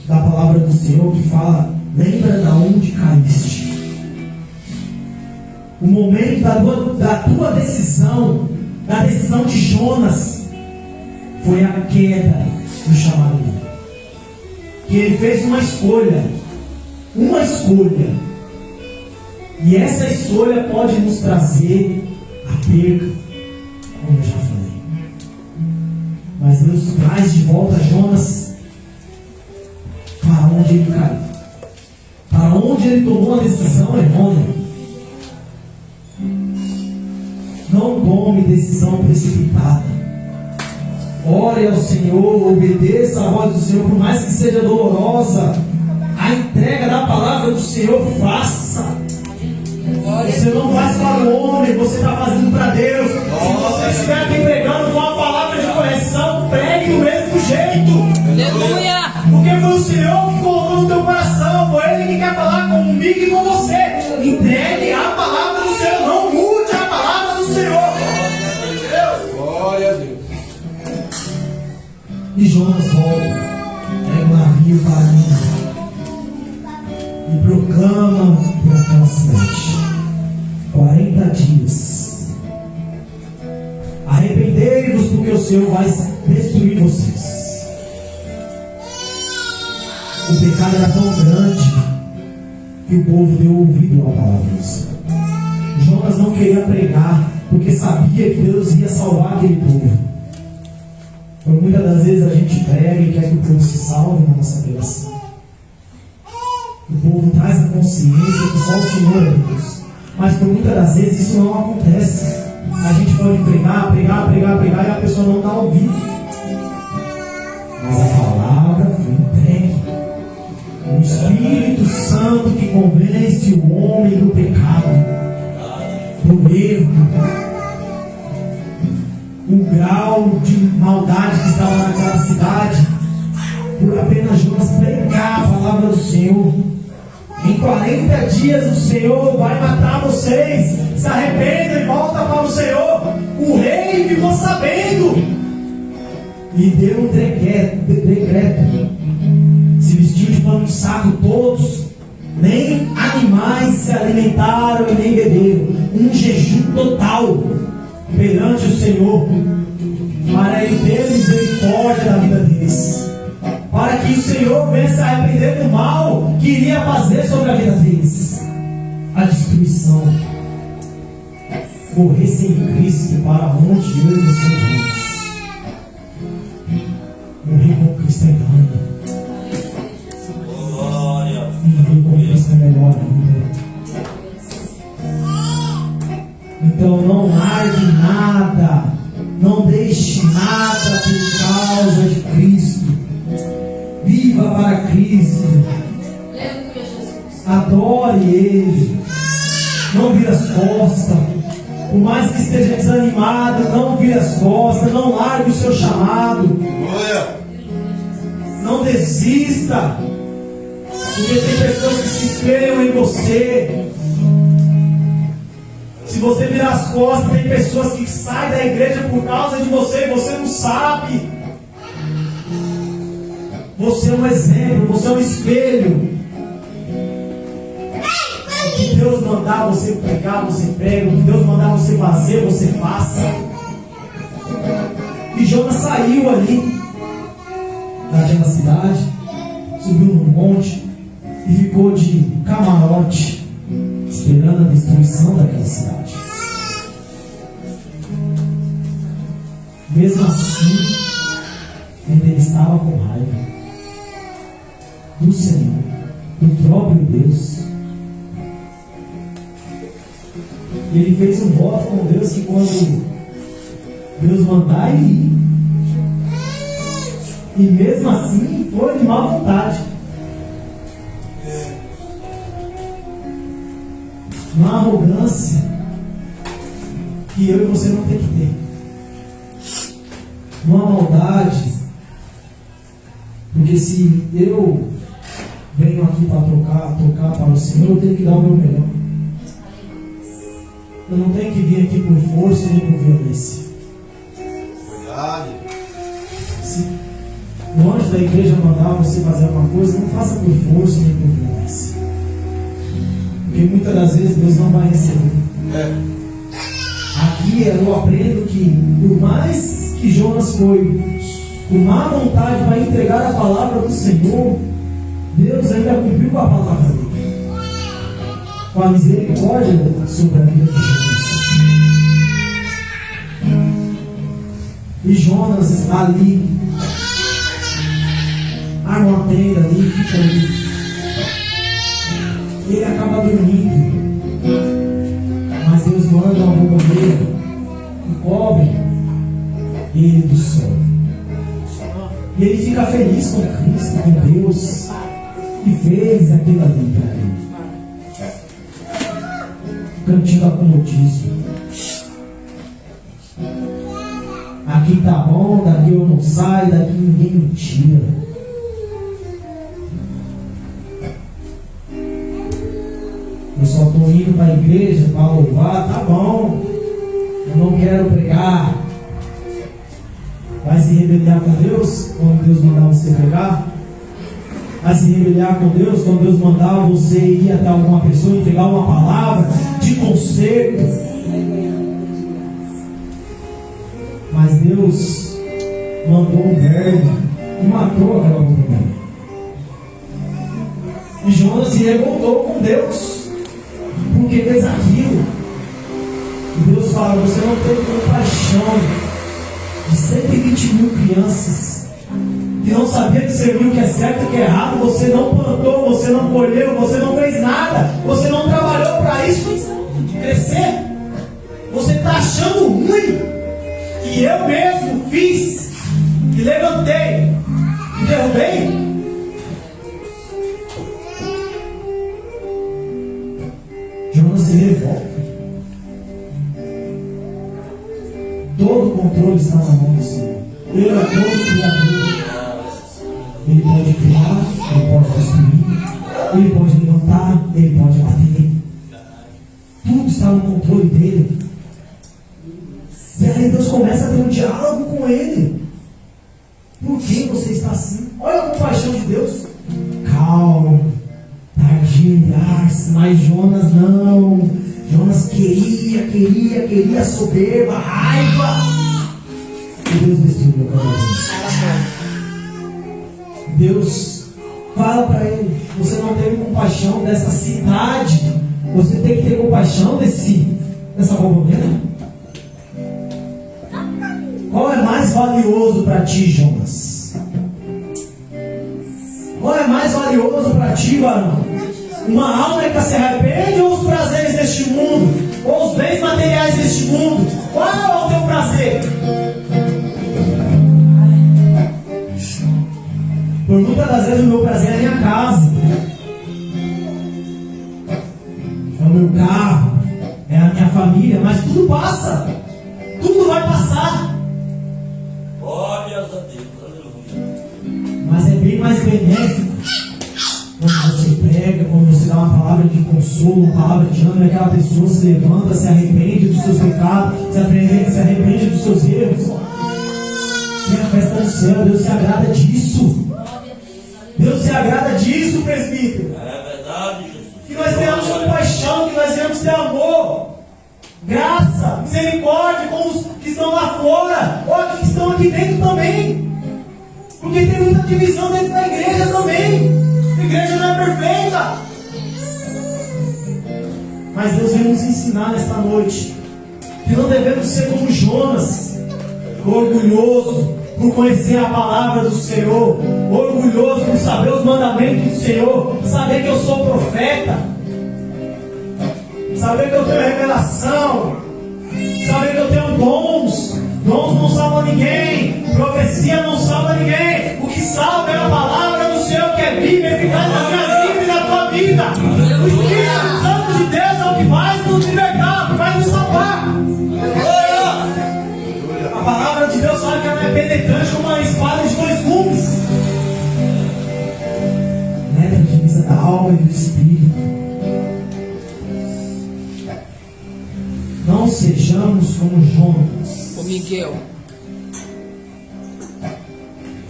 S2: da palavra do Senhor que fala: lembra de onde caíste. O momento da tua decisão, da decisão de Jonas, foi a queda do chamado dele. Que ele fez uma escolha. E essa escolha pode nos trazer a perca, como eu já falei. Mas Deus traz de volta Jonas para onde ele caiu, para onde ele tomou a decisão errônea. Não tome decisão precipitada. Ore ao Senhor, obedeça a voz do Senhor, por mais que seja dolorosa. A entrega da palavra do Senhor, faça. Você não faz para o homem, você está fazendo para Deus. Se você estiver aqui pregando com uma palavra de correção, pregue do mesmo jeito.
S1: Aleluia!
S2: Porque foi o Senhor que colocou no teu coração, foi Ele que quer falar comigo e com você. Entregue a palavra do Senhor, não mude a palavra do Senhor.
S3: Glória a Deus.
S2: E Jonas volta, pega o navio para mim e proclama para aquela cidade: 40 dias. Arrependei-vos, porque o Senhor vai destruir vocês. O pecado era tão grande que o povo deu ouvido à palavra do Senhor. Jonas não queria pregar, porque sabia que Deus ia salvar aquele povo. Por muitas das vezes a gente prega e quer que o povo se salve na nossa pregação. O povo traz a consciência que só o Senhor é Deus. Mas por muitas das vezes isso não acontece. A gente pode pregar e a pessoa não está ouvindo. Mas a palavra foi entregue. O Espírito Santo que convence o homem do pecado, do erro. O grau de maldade que estava naquela cidade, por apenas Jonas pregar a palavra do Senhor. Em 40 dias o Senhor vai matar vocês. Se arrependam e volta para o Senhor. O rei ficou sabendo e deu um decreto. Se vestiu de pano de saco todos, nem animais se alimentaram e nem beberam. Um jejum total perante o Senhor, para Ele ter misericórdia da vida deles, para que o Senhor venha se arrepender do mal que iria fazer sobre a vida deles, a destruição. Morrer sem Cristo, para onde eu e você vamos? Morrer com Cristo é ganho. Morrer com Cristo é melhor ainda. Então não largue nada, não deixe nada por causa de Cristo. Viva para Cristo. Adore Ele. Não vire as costas. Por mais que esteja desanimado, não vire as costas. Não largue o seu chamado. Não desista. Porque tem pessoas que se espelham em você. Se você virar as costas, tem pessoas que saem da igreja por causa de você e você não sabe. Você é um exemplo, você é um espelho. O que Deus mandar você pregar, você prega. O que Deus mandar você fazer, você faça. E Jonas saiu ali daquela cidade, subiu num monte e ficou de camarote, esperando a destruição daquela cidade. Mesmo assim, ele estava com raiva do Senhor, do próprio Deus. Ele fez um voto com Deus que quando Deus mandar ele ir, e mesmo assim foi de má vontade. Uma arrogância que eu e você não tem que ter. Uma maldade. Porque se eu venho aqui para tocar para o Senhor, eu tenho que dar o meu melhor. Eu não tenho que vir aqui por força nem por violência.
S3: Verdade.
S2: Se o anjo da igreja mandar você fazer alguma coisa, não faça por força nem por violência. Porque muitas das vezes Deus não vai receber. Aqui eu aprendo que, por mais que Jonas foi com má vontade para entregar a palavra do Senhor, Deus ainda cumpriu com a palavra dele, com a misericórdia sobre a vida de Jonas. E Jonas está ali, arma uma tenda ali, fica ali. Ele acaba dormindo, mas Deus manda uma bombeira ele do sol. E ele fica feliz com Cristo, com Deus, que fez aquilo ali para ele. Cantinho da comodismo. Aqui tá bom, daqui eu não saio, daqui ninguém me tira. Eu só estou indo para a igreja para louvar, tá bom. Eu não quero pregar. Vai se rebeliar com Deus quando Deus mandar você pregar? Vai se rebeliar com Deus quando Deus mandar você ir até alguma pessoa e entregar uma palavra de conselho? Mas Deus mandou um verbo e matou aquela outra mulher. E Jonas se revoltou com Deus porque fez aquilo. E Deus fala: você não teve compaixão de 120 mil crianças que não sabia discernir o que é certo e o que é errado. Você não plantou, você não colheu, você não fez nada, você não trabalhou para isso crescer. Você está achando ruim que eu mesmo fiz, que levantei, que derrubei? Jonas se revolta. Todo o controle está na mão do Senhor. Ele é todo criador. Ele pode criar, ele pode construir, ele pode levantar, ele pode abater. Tudo está no controle dele. E aí Deus começa a ter um diálogo com ele. Por que você está assim? Olha a compaixão de Deus. Calma, tardio em irar-se, mas Jonas não. Jonas queria soberba, raiva. E Deus destruiu a cabeça. Deus fala para ele: você não teve compaixão dessa cidade, você tem que ter compaixão dessa borboleta. Qual é mais valioso para ti, Jonas? Qual é mais valioso para ti, varão? Uma alma que se arrepende, ou os prazeres deste mundo, ou os bens materiais deste mundo? Qual é o teu prazer? Por muitas das vezes o meu prazer é a minha casa, é o meu carro, é a minha família, mas tudo passa, tudo vai passar.
S4: Glória a Deus, aleluia.
S2: Mas é bem mais benéfico quando você prega, quando você dá uma palavra de consolo, uma palavra de ânimo, e aquela pessoa se levanta, se arrepende dos seus pecados, se arrepende dos seus erros. Tem a festa do céu, Deus se agrada disso. Deus se agrada disso, presbítero.
S4: É verdade, Jesus.
S2: Que nós tenhamos compaixão, que nós tenhamos ter amor, graça, misericórdia com os que estão lá fora, ou que estão aqui dentro também. Porque tem muita divisão dentro da igreja também. A igreja não é perfeita. Mas Deus vem nos ensinar nesta noite que não devemos ser como Jonas, orgulhoso por conhecer a palavra do Senhor, orgulhoso por saber os mandamentos do Senhor, saber que eu sou profeta, saber que eu tenho revelação, saber que eu tenho dons. Dons não salvam ninguém, profecia não salva ninguém. O que salva é a palavra do Senhor, que é viva e eficaz na minha vida e na tua vida. O Espírito Santo de Deus é o que vai nos libertar, o que vai nos salvar. A palavra de Deus fala que ela é penetrante como uma espada de 2 gumes. Penetra a divisa da alma e do espírito. Não sejamos como Jonas.
S1: Ô Miguel.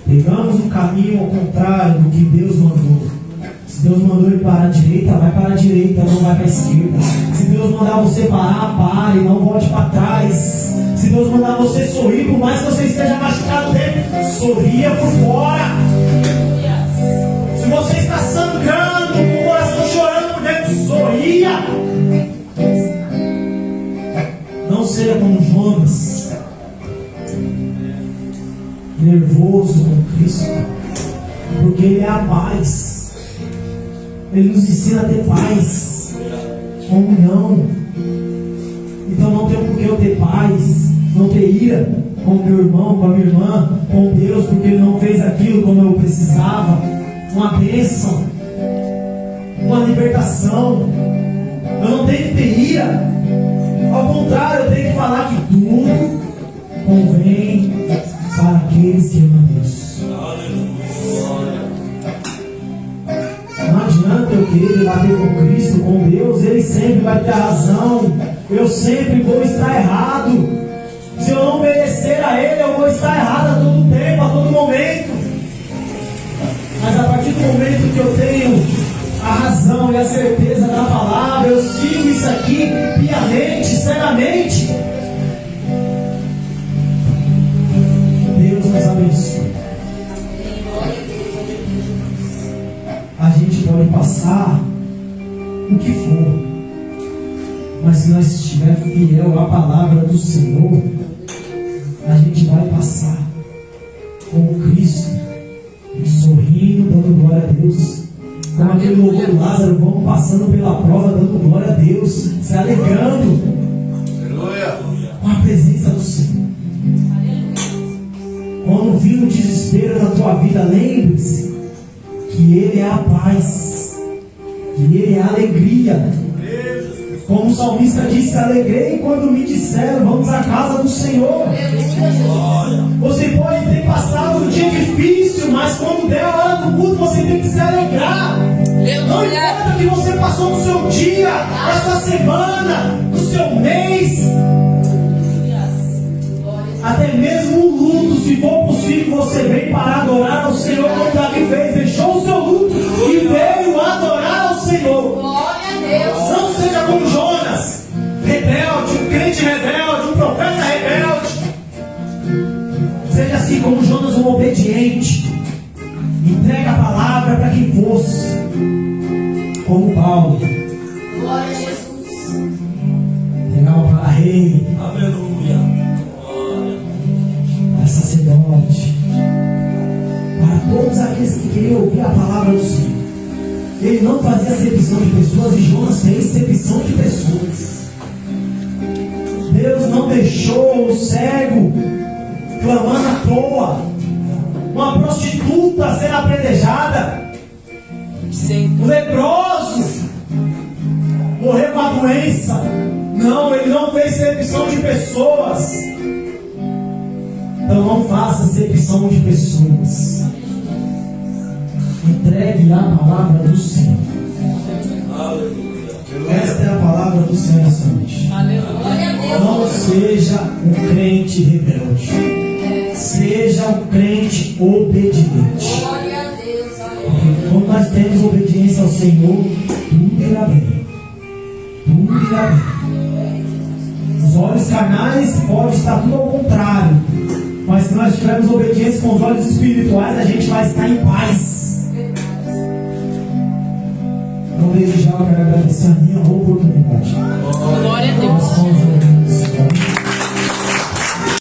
S2: Pegamos um caminho ao contrário do que Deus mandou. Se Deus mandou ele para a direita, vai para a direita, não vai para a esquerda. Se Deus mandar você parar, pare, não volte para trás. Se Deus mandar você sorrir, por mais que você esteja machucado dentro, sorria por fora. Se você está sangrando, com o coração chorando por dentro, sorria. Não seja como Jonas, nervoso com Cristo, porque Ele é a paz. Ele nos ensina a ter paz, comunhão. Então não tem por que eu ter paz, não ter ira, com o meu irmão, com a minha irmã, com Deus, porque Ele não fez aquilo como eu precisava. Uma bênção, uma libertação. Eu não tenho que ter ira. Ao contrário, eu tenho que falar que tudo convém para aqueles que amam Deus. Não adianta eu querer debater com Cristo, com Deus. Ele sempre vai ter a razão. Eu sempre vou estar errado. Se eu não obedecer a Ele, eu vou estar errado a todo tempo, a todo momento. Mas a partir do momento que eu tenho a razão e a certeza da palavra, eu sigo isso aqui piamente, seriamente. Deus nos abençoe. A gente pode passar o que for, mas se nós estivermos fiel à palavra do Senhor, a gente vai passar com Cristo, sorrindo, dando glória a Deus. Como aquele louvor do Lázaro, vamos passando pela prova, dando glória a Deus, se alegrando com a presença do Senhor. Quando vir o desespero na tua vida, lembre-se que Ele é a paz, que Ele é a alegria. Como o salmista disse, alegrei quando me disseram, vamos à casa do Senhor. Você pode ter passado um dia difícil, mas quando der a hora do culto, você tem que se alegrar. Não importa o que você passou no seu dia, na sua semana, no seu mês, até mesmo o luto, se for possível, você vem para adorar ao Senhor, como Davi fez, deixou o seu luto e veio adorar ao Senhor. Não seja como Jonas, rebelde, um crente rebelde, um profeta rebelde. Seja assim como Jonas, um obediente. Entrega a palavra para quem fosse. Como Paulo.
S1: Glória a Jesus.
S2: Legal para rei.
S4: Aleluia.
S2: Para sacerdote. Para todos aqueles que queriam ouvir a palavra do Senhor. Ele não fazia acepção de pessoas e Jonas fez acepção de pessoas. Deus não deixou o cego clamando à toa, uma prostituta ser apredejada, o leproso morrer com a doença. Não, Ele não fez acepção de pessoas. Então não faça acepção de pessoas. Entregue a palavra do Senhor. Esta é a palavra do Senhor nessa noite. Não seja um crente rebelde. Seja um crente obediente. Porque quando nós temos obediência ao Senhor, tudo irá bem. Tudo irá bem. Os olhos carnais pode estar tudo ao contrário. Mas se nós tivermos obediência com os olhos espirituais, a gente vai estar em paz. Então, desde já, eu quero agradecer a minha oportunidade.
S1: Glória a Deus.
S2: Nós